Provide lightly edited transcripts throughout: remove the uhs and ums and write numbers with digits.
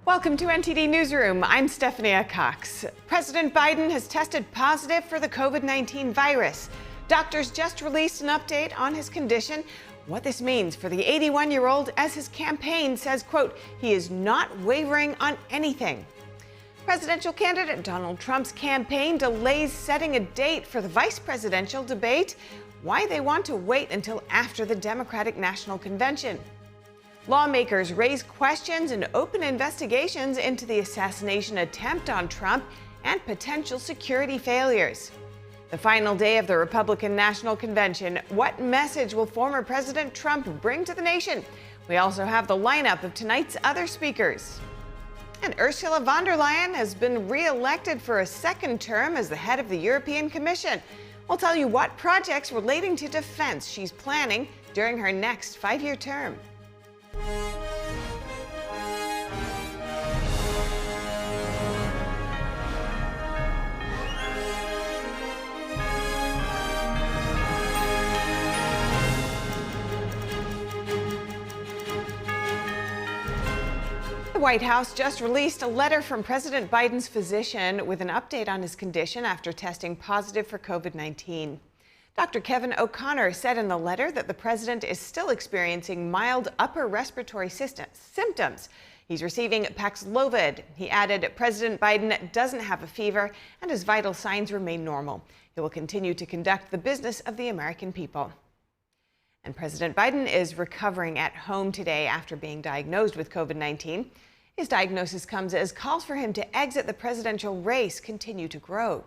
Welcome to NTD Newsroom. I'm Stephanie Cox. President Biden has tested positive for the COVID-19 virus. Doctors just released an update on his condition, what this means for the 81-year-old as his campaign says, quote, he is not wavering on anything. Presidential candidate Donald Trump's campaign delays setting a date for the vice presidential debate. Why they want to wait until after the Democratic National Convention. Lawmakers raise questions and open investigations into the assassination attempt on Trump and potential security failures. The final day of the Republican National Convention. What message will former President Trump bring to the nation? We also have the lineup of tonight's other speakers. And Ursula von der Leyen has been reelected for a second term as the head of the European Commission. We'll tell you what projects relating to defense she's planning during her next 5-year term. The White House just released a letter from President Biden's physician with an update on his condition after testing positive for COVID-19. Dr. Kevin O'Connor said in the letter that the president is still experiencing mild upper respiratory symptoms. He's receiving Paxlovid. He added President Biden doesn't have a fever and his vital signs remain normal. He will continue to conduct the business of the American people. And President Biden is recovering at home today after being diagnosed with COVID-19. His diagnosis comes as calls for him to exit the presidential race continue to grow.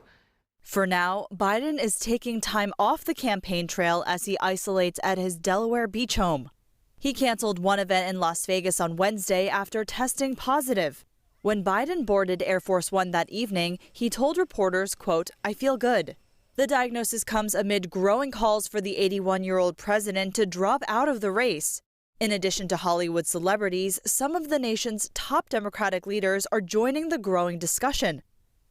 For now, Biden is taking time off the campaign trail as he isolates at his Delaware beach home. He canceled one event in Las Vegas on Wednesday after testing positive. When Biden boarded Air Force One that evening, he told reporters, quote, I feel good. The diagnosis comes amid growing calls for the 81-year-old president to drop out of the race. In addition to Hollywood celebrities, some of the nation's top Democratic leaders are joining the growing discussion.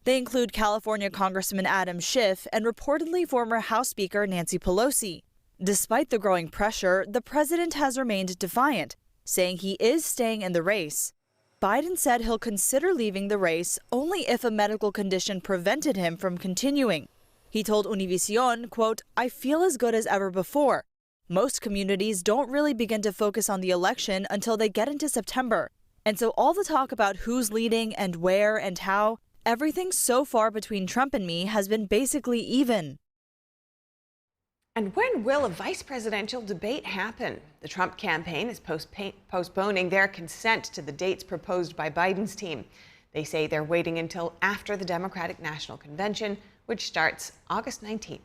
They include California Congressman Adam Schiff and reportedly former House Speaker Nancy Pelosi. Despite the growing pressure, the president has remained defiant, saying he is staying in the race. Biden said he'll consider leaving the race only if a medical condition prevented him from continuing. He told Univision, quote, I feel as good as ever before. Most communities don't really begin to focus on the election until they get into September. And so all the talk about who's leading and where and how, everything so far between Trump and me has been basically even. And when will a vice presidential debate happen? The Trump campaign is postponing their consent to the dates proposed by Biden's team. They say they're waiting until after the Democratic National Convention, which starts August 19th.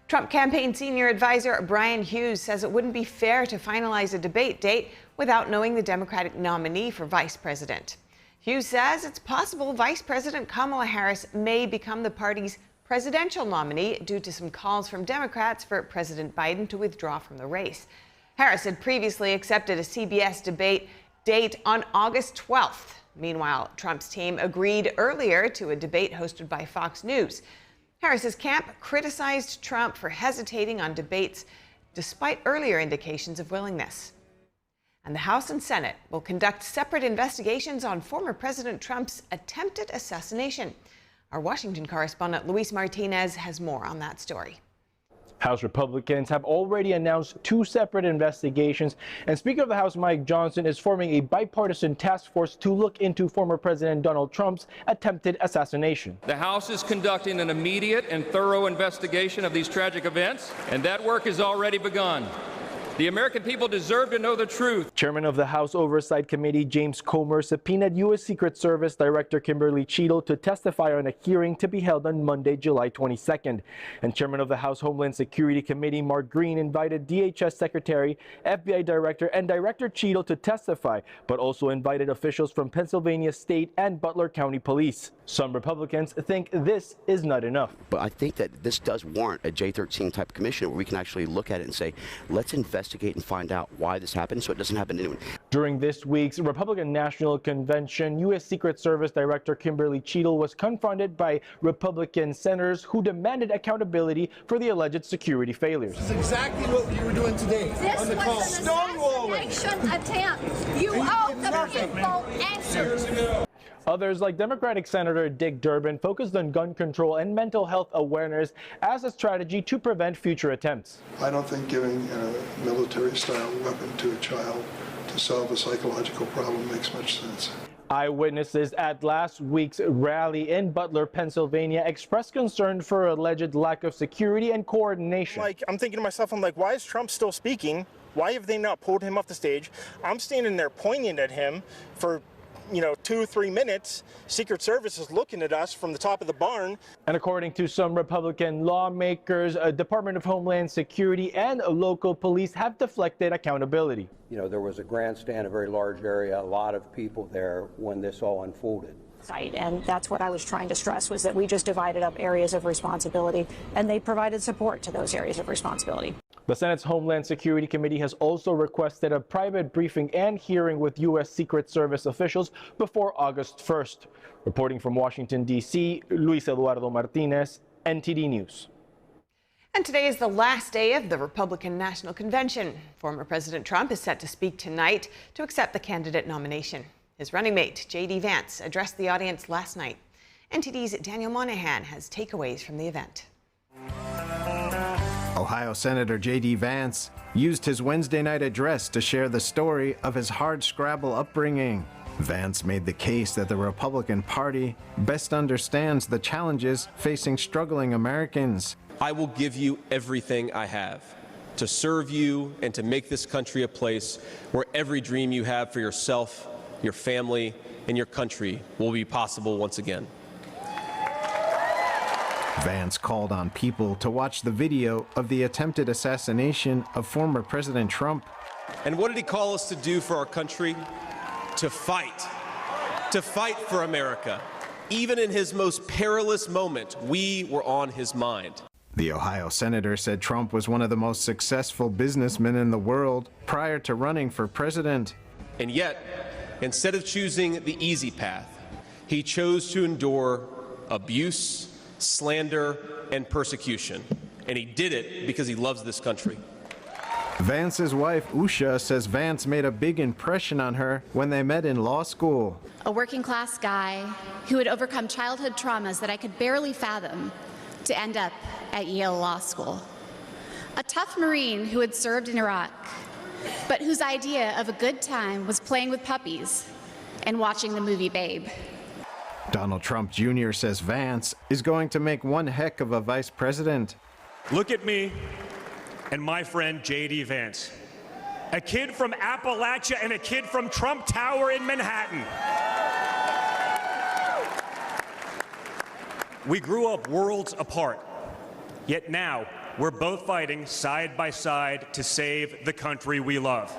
Trump campaign senior advisor Brian Hughes says it wouldn't be fair to finalize a debate date without knowing the Democratic nominee for vice president. Hughes says it's possible Vice President Kamala Harris may become the party's presidential nominee due to some calls from Democrats for President Biden to withdraw from the race. Harris had previously accepted a CBS debate date on August 12th. Meanwhile, Trump's team agreed earlier to a debate hosted by Fox News. Harris's camp criticized Trump for hesitating on debates despite earlier indications of willingness. And the House and Senate will conduct separate investigations on former President Trump's attempted assassination. Our Washington correspondent Luis Martinez has more on that story. House Republicans have already announced 2 separate investigations, and Speaker of the House Mike Johnson is forming a bipartisan task force to look into former President Donald Trump's attempted assassination. The House is conducting an immediate and thorough investigation of these tragic events, and that work has already begun. The American people deserve to know the truth. Chairman of the House Oversight Committee James Comer subpoenaed U.S. Secret Service Director Kimberly Cheadle to testify on a hearing to be held on Monday, July 22nd. And Chairman of the House Homeland Security Committee Mark Green invited DHS Secretary, FBI Director, and Director Cheadle to testify, but also invited officials from Pennsylvania State and Butler County Police. Some Republicans think this is not enough. But I think that this does warrant a J13 type commission where we can actually look at it and say, let's investigate and find out why this happened so it doesn't happen to anyone. During this week's Republican National Convention, U.S. Secret Service Director Kimberly Cheadle was confronted by Republican senators who demanded accountability for the alleged security failures. This is exactly what you were doing today on the call. This was an assassination attempt. You owe the people answers. Others, like Democratic Senator Dick Durbin, focused on gun control and mental health awareness as a strategy to prevent future attempts. I don't think giving a military-style weapon to a child to solve a psychological problem makes much sense. Eyewitnesses at last week's rally in Butler, Pennsylvania, expressed concern for alleged lack of security and coordination. I'm thinking to myself, why is Trump still speaking? Why have they not pulled him off the stage? I'm standing there pointing at him for 2 or 3 minutes. Secret Service is looking at us from the top of the barn. And according to some Republican lawmakers, Department of Homeland Security and local police have deflected accountability. There was a grandstand, a very large area, a lot of people there when this all unfolded. And that's what I was trying to stress, was that we just divided up areas of responsibility, and they provided support to those areas of responsibility. The Senate's Homeland Security Committee has also requested a private briefing and hearing with U.S. Secret Service officials before August 1st. Reporting from Washington, D.C., Luis Eduardo Martinez, NTD News. And today is the last day of the Republican National Convention. Former President Trump is set to speak tonight to accept the candidate nomination. His running mate, J.D. Vance, addressed the audience last night. NTD's Daniel Monahan has takeaways from the event. Ohio Senator J.D. Vance used his Wednesday night address to share the story of his hardscrabble upbringing. Vance made the case that the Republican Party best understands the challenges facing struggling Americans. I will give you everything I have to serve you and to make this country a place where every dream you have for yourself, your family, and your country will be possible once again. Vance called on people to watch the video of the attempted assassination of former President Trump. And what did he call us to do for our country? To fight for America. Even in his most perilous moment, we were on his mind. The Ohio senator said Trump was one of the most successful businessmen in the world prior to running for president. And yet, instead of choosing the easy path, he chose to endure abuse, slander, and persecution. And he did it because he loves this country. Vance's wife, Usha, says Vance made a big impression on her when they met in law school. A working class guy who had overcome childhood traumas that I could barely fathom to end up at Yale Law School. A tough Marine who had served in Iraq, but whose idea of a good time was playing with puppies and watching the movie Babe. Donald Trump Jr. says Vance is going to make one heck of a vice president. Look at me and my friend J.D. Vance, a kid from Appalachia and a kid from Trump Tower in Manhattan. We grew up worlds apart, yet now we're both fighting side by side to save the country we love.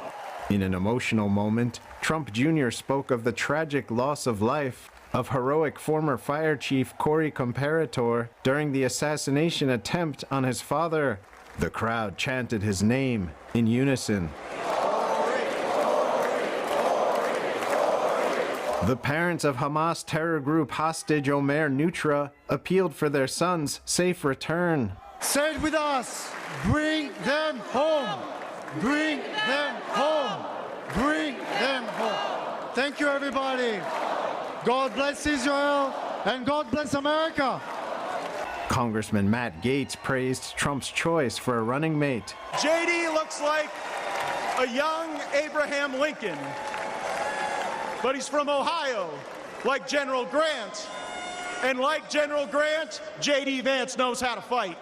In an emotional moment, Trump Jr. spoke of the tragic loss of life of heroic former fire chief Corey Comparator during the assassination attempt on his father. The crowd chanted his name in unison. The parents of Hamas terror group hostage Omer Nutra appealed for their son's safe return. Say it with us. Bring them home. Bring them home. Bring them home. Thank you, everybody. God bless Israel and God bless America. Congressman Matt Gaetz praised Trump's choice for a running mate. J.D. looks like a young Abraham Lincoln, but he's from Ohio, like General Grant. And like General Grant, J.D. Vance knows how to fight.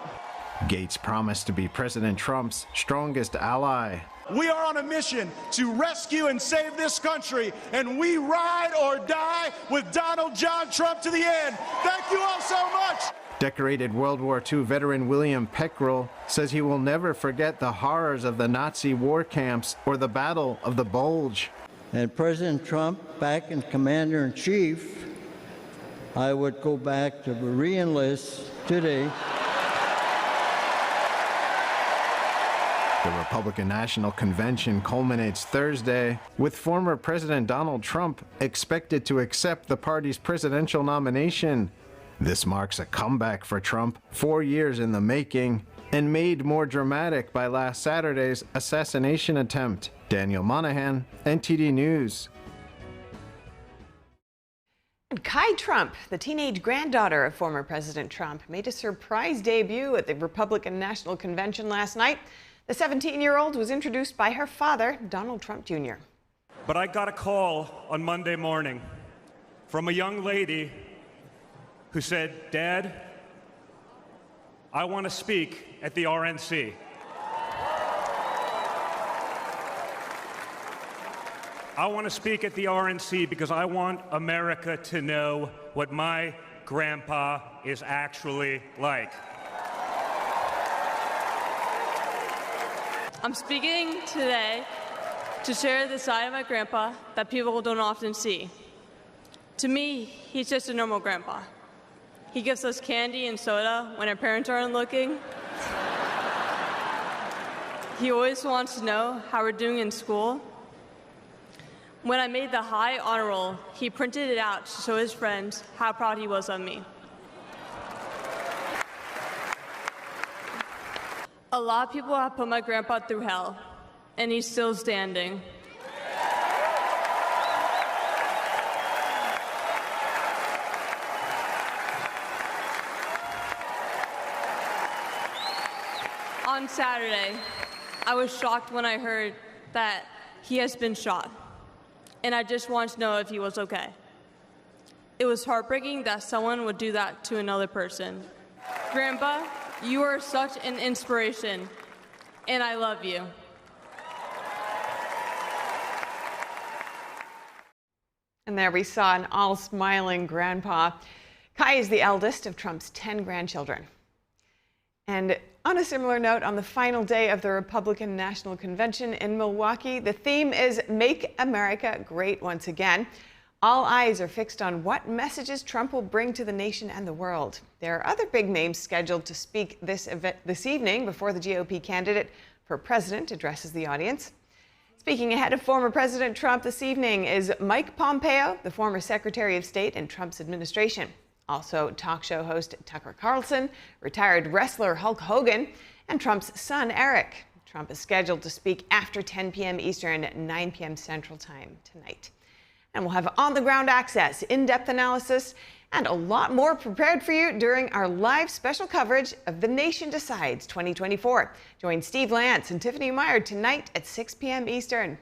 Gaetz promised to be President Trump's strongest ally. We are on a mission to rescue and save this country, and we ride or die with Donald John Trump to the end. Thank you all so much. Decorated World War II veteran William Peckrell says he will never forget the horrors of the Nazi war camps or the Battle of the Bulge. And President Trump, back in Commander-in-Chief, I would go back to re-enlist today. The Republican National Convention culminates Thursday, with former President Donald Trump expected to accept the party's presidential nomination. This marks a comeback for Trump, 4 years in the making, and made more dramatic by last Saturday's assassination attempt. Daniel Monahan, NTD News. Kai Trump, the teenage granddaughter of former President Trump, made a surprise debut at the Republican National Convention last night. The 17-year-old was introduced by her father, Donald Trump Jr. But I got a call on Monday morning from a young lady who said, "Dad, I want to speak at the RNC." I want to speak at the RNC because I want America to know what my grandpa is actually like. I'm speaking today to share the side of my grandpa that people don't often see. To me, he's just a normal grandpa. He gives us candy and soda when our parents aren't looking. He always wants to know how we're doing in school. When I made the high honor roll, he printed it out to show his friends how proud he was of me. A lot of people have put my grandpa through hell, and he's still standing. On Saturday, I was shocked when I heard that he has been shot, and I just wanted to know if he was okay. It was heartbreaking that someone would do that to another person. Grandpa, you are such an inspiration, and I love you. And there we saw an all-smiling grandpa. Kai is the eldest of Trump's 10 grandchildren. And on a similar note, on the final day of the Republican National Convention in Milwaukee, the theme is Make America Great Once Again. All eyes are fixed on what messages Trump will bring to the nation and the world. There are other big names scheduled to speak this evening before the GOP candidate for president addresses the audience. Speaking ahead of former President Trump this evening is Mike Pompeo, the former Secretary of State in Trump's administration. Also, talk show host Tucker Carlson, retired wrestler Hulk Hogan, and Trump's son Eric. Trump is scheduled to speak after 10 p.m. Eastern, 9 p.m. Central Time tonight. And we'll have on-the-ground access, in-depth analysis, and a lot more prepared for you during our live special coverage of The Nation Decides 2024. Join Steve Lance and Tiffany Meyer tonight at 6 p.m. Eastern.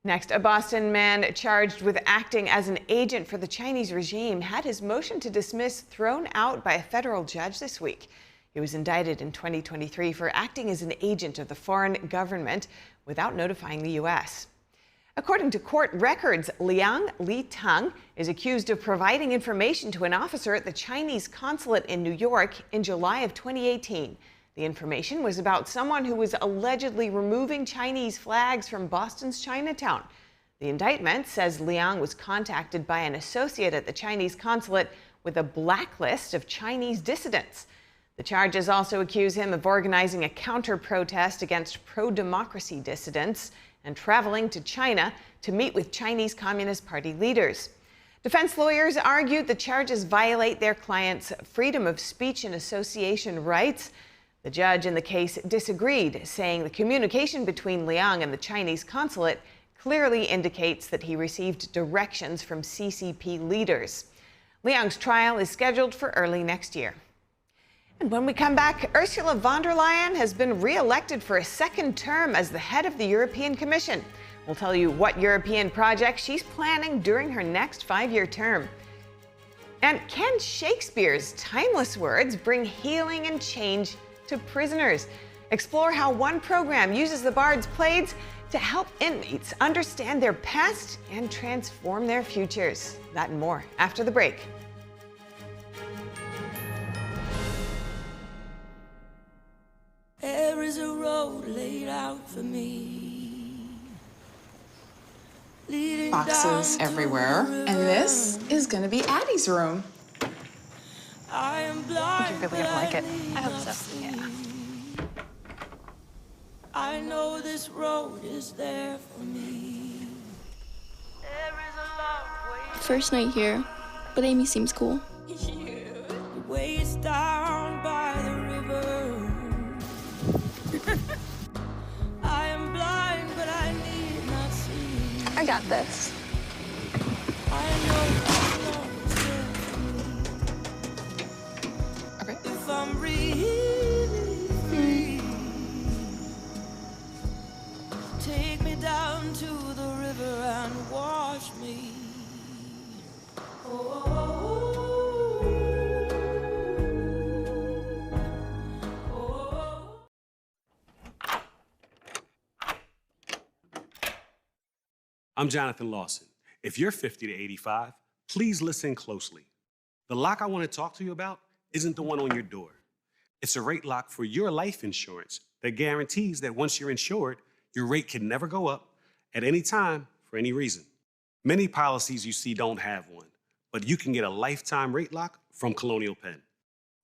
Next, a Boston man charged with acting as an agent for the Chinese regime had his motion to dismiss thrown out by a federal judge this week. He was indicted in 2023 for acting as an agent of the foreign government without notifying the U.S. According to court records, Leang Le Tang is accused of providing information to an officer at the Chinese consulate in New York in July of 2018. The information was about someone who was allegedly removing Chinese flags from Boston's Chinatown. The indictment says Liang was contacted by an associate at the Chinese consulate with a blacklist of Chinese dissidents. The charges also accuse him of organizing a counter-protest against pro-democracy dissidents and traveling to China to meet with Chinese Communist Party leaders. Defense lawyers argued the charges violate their client's freedom of speech and association rights. The judge in the case disagreed, saying the communication between Liang and the Chinese consulate clearly indicates that he received directions from CCP leaders. Liang's trial is scheduled for early next year. And when we come back, Ursula von der Leyen has been re-elected for a second term as the head of the European Commission. We'll tell you what European projects she's planning during her next 5-year term. And can Shakespeare's timeless words bring healing and change to prisoners? Explore how one program uses the bard's plays to help inmates understand their past and transform their futures. That and more after the break. There is a road laid out for me, leading boxes everywhere. And this is gonna be Addie's room. I think you're really gonna like it. I hope so. Yeah. I know this road is there for me. First night here, but Amy seems cool. Ways down by the river. I am blind, but I need not see. I got this. I know this love is there for me. Okay. If I'm really free, take me down to the river and wash me. I'm Jonathan Lawson. If you're 50 to 85, please listen closely. The lock I want to talk to you about isn't the one on your door. It's a rate lock for your life insurance that guarantees that once you're insured, your rate can never go up at any time for any reason. Many policies you see don't have one, but you can get a lifetime rate lock from Colonial Penn.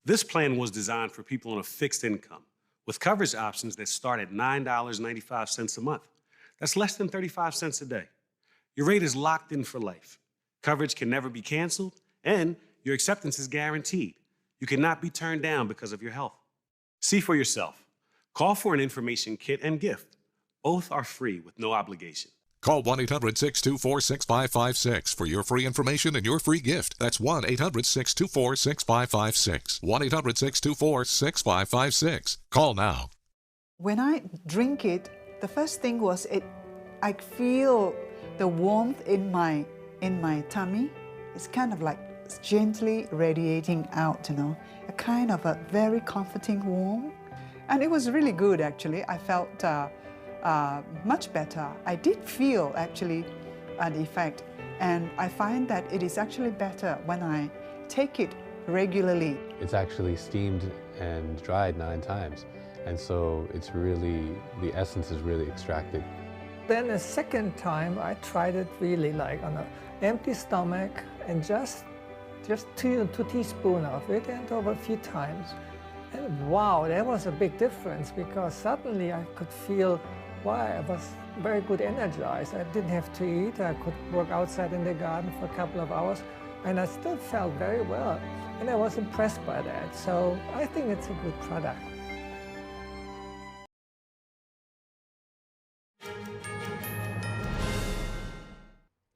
This plan was designed for people on a fixed income with coverage options that start at $9.95 a month. That's less than 35 cents a day. Your rate is locked in for life. Coverage can never be canceled, and your acceptance is guaranteed. You cannot be turned down because of your health. See for yourself. Call for an information kit and gift. Both are free with no obligation. Call 1-800-624-6556 for your free information and your free gift. That's 1-800-624-6556. 1-800-624-6556. Call now. When I drink it, the first thing was I feel the warmth in my tummy. It's kind of like gently radiating out, a kind of a very comforting warmth. And it was really good, actually. I felt much better. I did feel, actually, an effect. And I find that it is actually better when I take it regularly. It's actually steamed and dried 9 times. And so it's really, the essence is really extracted. Then a second time, I tried it really like on an empty stomach and just 2 teaspoons of it and over a few times. And wow, there was a big difference because suddenly I could feel, wow, I was very good energized. I didn't have to eat. I could work outside in the garden for a couple of hours and I still felt very well. And I was impressed by that. So I think it's a good product.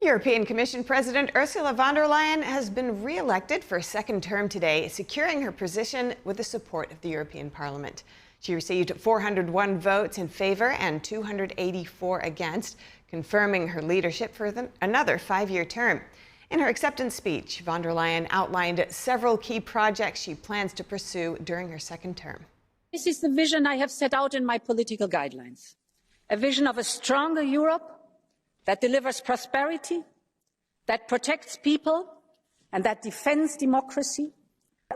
European Commission President Ursula von der Leyen has been re-elected for a second term today, securing her position with the support of the European Parliament. She received 401 votes in favor and 284 against, confirming her leadership for another 5-year term. In her acceptance speech, von der Leyen outlined several key projects she plans to pursue during her second term. This is the vision I have set out in my political guidelines. A vision of a stronger Europe that delivers prosperity, that protects people, and that defends democracy.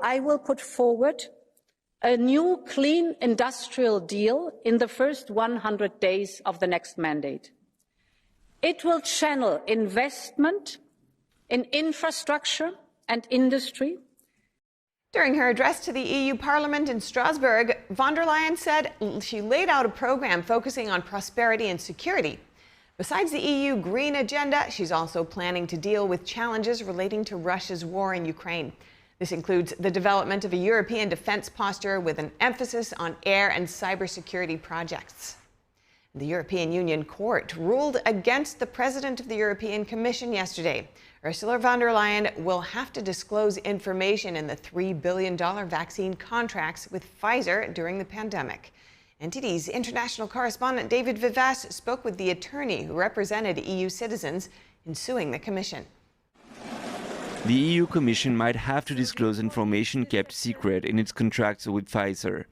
I will put forward a new clean industrial deal in the first 100 days of the next mandate. It will channel investment in infrastructure and industry. During her address to the EU Parliament in Strasbourg, von der Leyen said she laid out a program focusing on prosperity and security. Besides the EU green agenda, she's also planning to deal with challenges relating to Russia's war in Ukraine. This includes the development of a European defense posture with an emphasis on air and cybersecurity projects. The European Union Court ruled against the President of the European Commission yesterday. Ursula von der Leyen will have to disclose information in the $3 billion vaccine contracts with Pfizer during the pandemic. NTD's international correspondent David Vivas spoke with the attorney who represented EU citizens in suing the Commission. The EU Commission might have to disclose information kept secret in its contracts with Pfizer.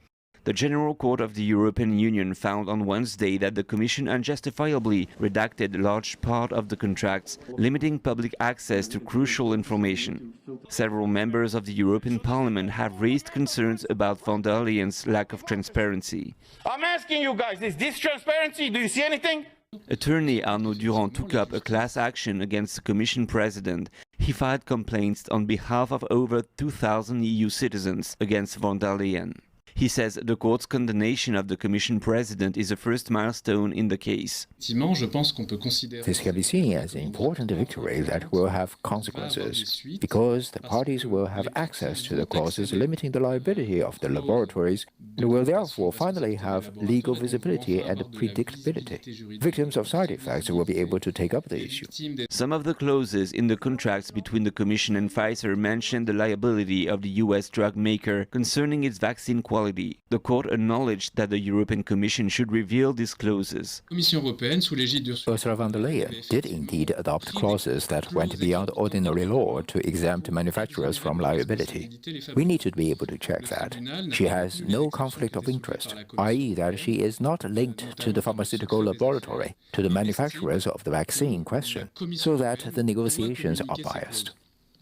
The General Court of the European Union found on Wednesday that the Commission unjustifiably redacted a large part of the contracts, limiting public access to crucial information. Several members of the European Parliament have raised concerns about von der Leyen's lack of transparency. I'm asking you guys, is this transparency? Do you see anything? Attorney Arnaud Durand took up a class action against the Commission president. He filed complaints on behalf of over 2,000 EU citizens against von der Leyen. He says the court's condemnation of the Commission president is a first milestone in the case. This can be seen as an important victory that will have consequences, because the parties will have access to the clauses limiting the liability of the laboratories and will therefore finally have legal visibility and predictability. Victims of side effects will be able to take up the issue. Some of the clauses in the contracts between the Commission and Pfizer mention the liability of the US drug maker concerning its vaccine quality. The court acknowledged that the European Commission should reveal these clauses. Ursula von der Leyen did indeed adopt clauses that went beyond ordinary law to exempt manufacturers from liability. We need to be able to check that. She has no conflict of interest, i.e. that she is not linked to the pharmaceutical laboratory, to the manufacturers of the vaccine in question, so that the negotiations are biased.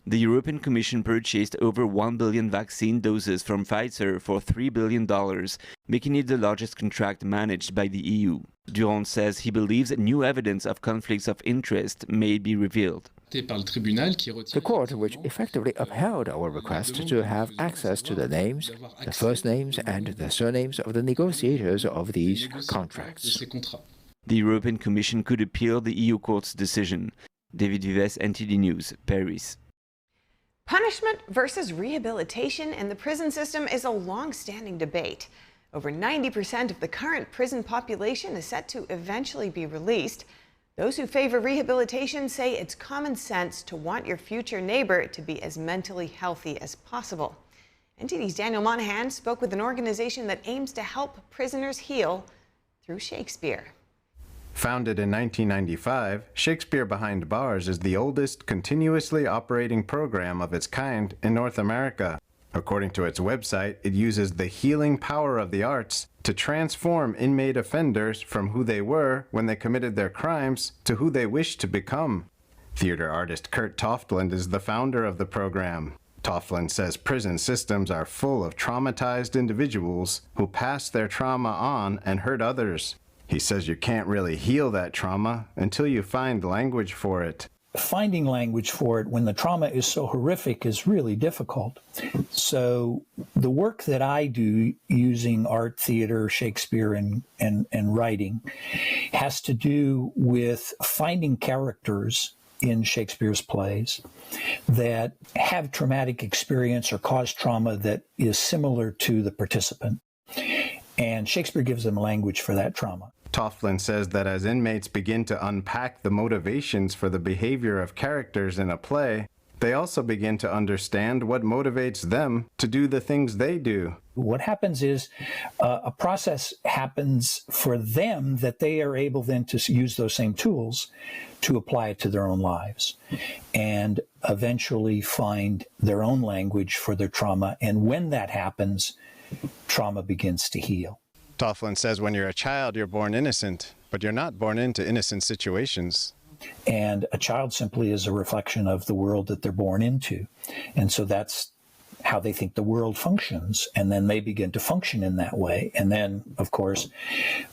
The European Commission purchased over 1 billion vaccine doses from Pfizer for $3 billion, making it the largest contract managed by the EU. Durand says he believes new evidence of conflicts of interest may be revealed. The court, which effectively upheld our request to have access to the names, the first names and the surnames of the negotiators of these contracts. The European Commission could appeal the EU court's decision. David Vives, NTD News, Paris. Punishment versus rehabilitation in the prison system is a long-standing debate. Over 90% of the current prison population is set to eventually be released. Those who favor rehabilitation say it's common sense to want your future neighbor to be as mentally healthy as possible. NTD's Daniel Monahan spoke with an organization that aims to help prisoners heal through Shakespeare. Founded in 1995, Shakespeare Behind Bars is the oldest continuously operating program of its kind in North America. According to its website, it uses the healing power of the arts to transform inmate offenders from who they were when they committed their crimes to who they wish to become. Theater artist Kurt Toftland is the founder of the program. Toftland says prison systems are full of traumatized individuals who pass their trauma on and hurt others. He says you can't really heal that trauma until you find language for it. Finding language for it when the trauma is so horrific is really difficult. So the work that I do using art, theater, Shakespeare, and writing has to do with finding characters in Shakespeare's plays that have traumatic experience or cause trauma that is similar to the participant. And Shakespeare gives them language for that trauma. Toftland says that as inmates begin to unpack the motivations for the behavior of characters in a play, they also begin to understand what motivates them to do the things they do. What happens is a process happens for them that they are able then to use those same tools to apply it to their own lives and eventually find their own language for their trauma. And when that happens, trauma begins to heal. Toftland says when you're a child, you're born innocent, but you're not born into innocent situations. And a child simply is a reflection of the world that they're born into. And so that's how they think the world functions. And then they begin to function in that way. And then, of course,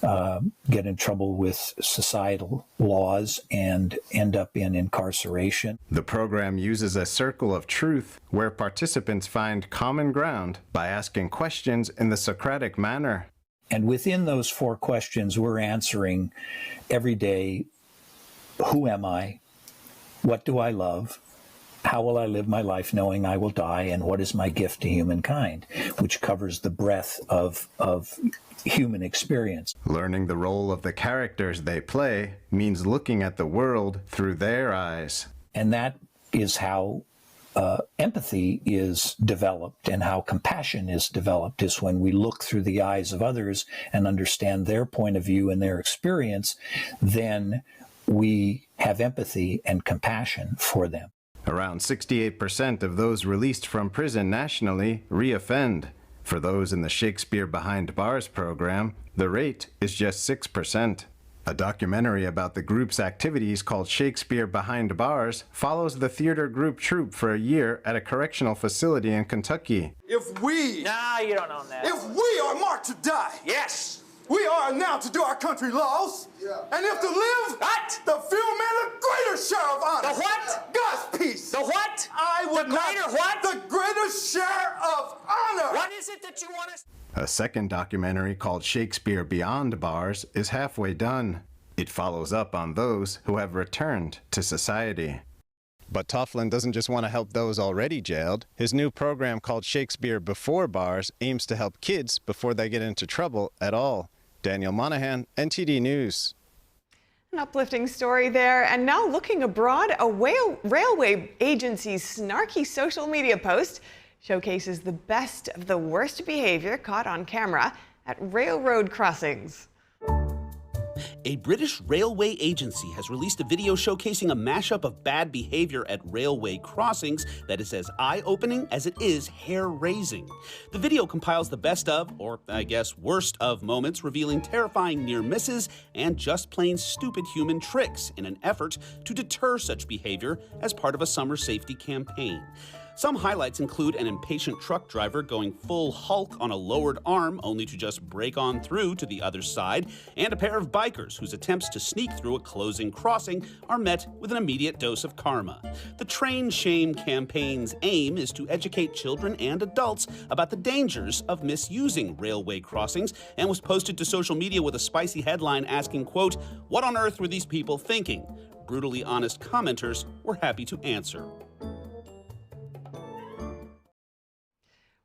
get in trouble with societal laws and end up in incarceration. The program uses a circle of truth where participants find common ground by asking questions in the Socratic manner. And within those 4 questions, we're answering every day, who am I? What do I love? How will I live my life knowing I will die? And what is my gift to humankind? Which covers the breadth of human experience. Learning the role of the characters they play means looking at the world through their eyes. And that is how empathy is developed and how compassion is developed, is when we look through the eyes of others and understand their point of view and their experience, then we have empathy and compassion for them. Around 68% of those released from prison nationally reoffend. For those in the Shakespeare Behind Bars program, the rate is just 6%. A documentary about the group's activities called Shakespeare Behind Bars follows the theater group troupe for a year at a correctional facility in Kentucky. If we... Nah, you don't own that. If we are marked to die... Yes! We are now to do our country laws. And if to live, the few men the greater share of honor. The what? God's peace. The what? I would the greater what? The greater share of honor. What is it that you want us? A second documentary called Shakespeare Beyond Bars is halfway done. It follows up on those who have returned to society. But Tofflin doesn't just want to help those already jailed. His new program called Shakespeare Before Bars aims to help kids before they get into trouble at all. Daniel Monahan, NTD News. An uplifting story there. And now looking abroad, a railway agency's snarky social media post showcases the best of the worst behavior caught on camera at railroad crossings. A British railway agency has released a video showcasing a mashup of bad behavior at railway crossings that is as eye-opening as it is hair-raising. The video compiles the best of, or I guess worst of, moments, revealing terrifying near misses and just plain stupid human tricks in an effort to deter such behavior as part of a summer safety campaign. Some highlights include an impatient truck driver going full Hulk on a lowered arm only to just break on through to the other side, and a pair of bikers whose attempts to sneak through a closing crossing are met with an immediate dose of karma. The Train Shame campaign's aim is to educate children and adults about the dangers of misusing railway crossings, and was posted to social media with a spicy headline asking, quote, "What on earth were these people thinking?" Brutally honest commenters were happy to answer.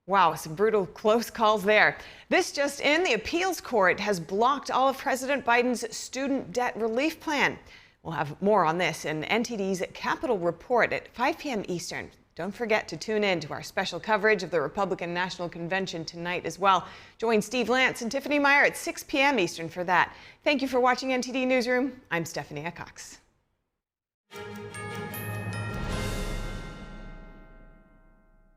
Wow, some brutal close calls there. This just in, the appeals court has blocked all of President Biden's student debt relief plan. We'll have more on this in NTD's Capitol Report at 5 p.m. Eastern. Don't forget to tune in to our special coverage of the Republican National Convention tonight as well. Join Steve Lance and Tiffany Meyer at 6 p.m. Eastern for that. Thank you for watching NTD Newsroom. I'm Stephanie Cox.